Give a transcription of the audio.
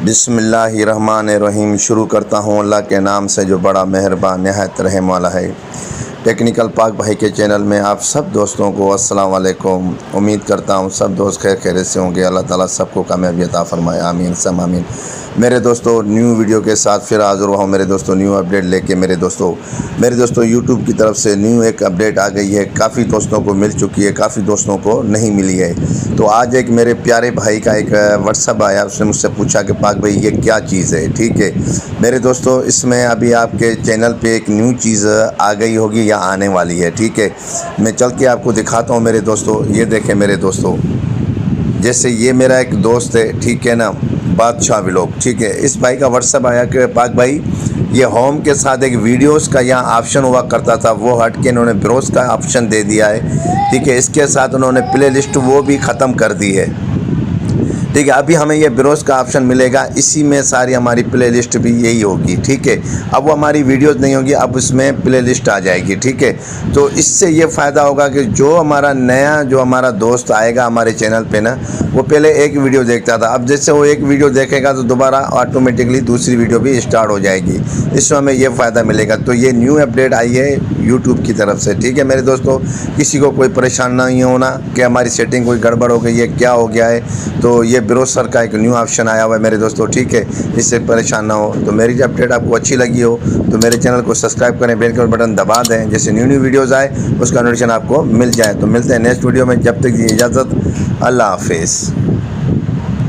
बिस्मिल्लाहिर्रहमानिर्रहीम। शुरू करता हूँ अल्लाह के नाम से जो बड़ा मेहरबान निहायत रहम वाला है। टेक्निकल पाक भाई के चैनल में आप सब दोस्तों को अस्सलाम वालेकुम। उम्मीद करता हूँ सब दोस्त खैर खैरियत से होंगे। अल्लाह ताला सबको कामयाबी अता फरमाए, आमीन सम आमीन। मेरे दोस्तों न्यू वीडियो के साथ फिर हाज़िर हुआ हूँ मेरे दोस्तों, न्यू अपडेट लेके। मेरे दोस्तों यूट्यूब की तरफ से न्यू एक अपडेट आ गई है। काफ़ी दोस्तों को मिल चुकी है, काफ़ी दोस्तों को नहीं मिली है। तो आज एक मेरे प्यारे भाई का एक व्हाट्सअप आया, उसने मुझसे पूछा कि पाक भाई ये क्या चीज़ है। ठीक है मेरे दोस्तों, इसमें अभी आपके चैनल पे एक न्यू चीज़ आ गई होगी या आने वाली है। ठीक है, मैं चल के आपको दिखाता हूँ मेरे दोस्तों। ये देखें मेरे दोस्तों, जैसे ये मेरा एक दोस्त है, ठीक है ना, बादशाह व्लॉग। ठीक है, इस भाई का व्हाट्सअप आया कि पाक भाई ये होम के साथ एक वीडियोस का यहाँ ऑप्शन हुआ करता था, वो हट के इन्होंने ब्रोस का ऑप्शन दे दिया है। ठीक है, इसके साथ उन्होंने प्ले लिस्ट वो भी ख़त्म कर दी है। ठीक है, अभी हमें ये ब्रोस का ऑप्शन मिलेगा, इसी में सारी हमारी प्ले लिस्ट भी यही होगी। ठीक है, अब वो हमारी वीडियोस नहीं होगी, अब उसमें प्ले लिस्ट आ जाएगी। ठीक है, तो इससे ये फ़ायदा होगा कि जो हमारा दोस्त आएगा हमारे चैनल पे ना, वो पहले एक वीडियो देखता था, अब जैसे वो एक वीडियो देखेगा तो दोबारा ऑटोमेटिकली दूसरी वीडियो भी स्टार्ट हो जाएगी। इसमें हमें ये फ़ायदा मिलेगा। तो ये न्यू अपडेट आई है यूट्यूब की तरफ से। ठीक है मेरे दोस्तों, किसी को कोई परेशान नहीं होना कि हमारी सेटिंग कोई गड़बड़ हो गई है, क्या हो गया है। तो ये ब्रोसर का एक न्यू ऑप्शन आया हुआ है मेरे दोस्तों। ठीक है, इससे परेशान ना हो। तो मेरी अपडेट आपको अच्छी लगी हो तो मेरे चैनल को सब्सक्राइब करें, बेल का बटन दबा दें, जैसे न्यू वीडियोज़ आए उसका नोटिफिकेशन आपको मिल जाए। तो मिलते हैं नेक्स्ट वीडियो में, जब तक दी इजाज़त, अल्लाह हाफिज़।